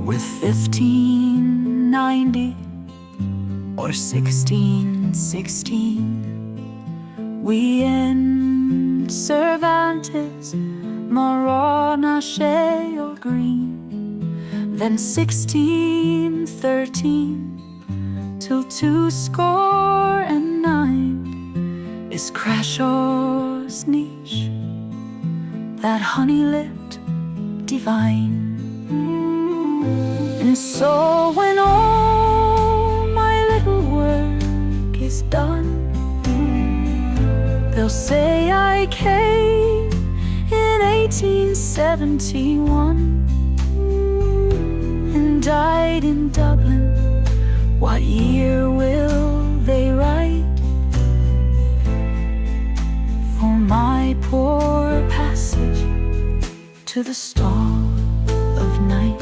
with 1590 or 1616. We in Cervantes, Marot, Nashe, or Green. Then 1613 till 209 is Crashaw's niche, that honey-lipped divine. And so when all my little work is done, they'll say I came in 1871 and died in Dublin. What year will they write for my poor passage to the star of night?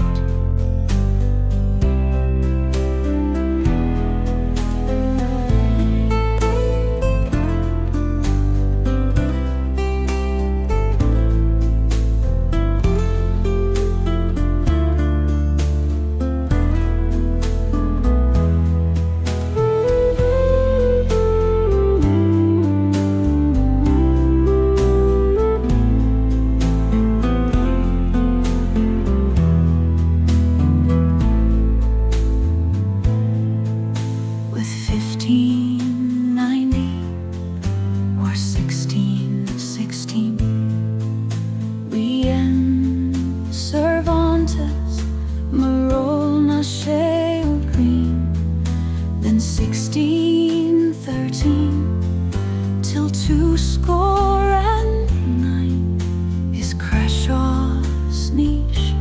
Till 209 is Crashaw's niche,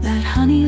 that honey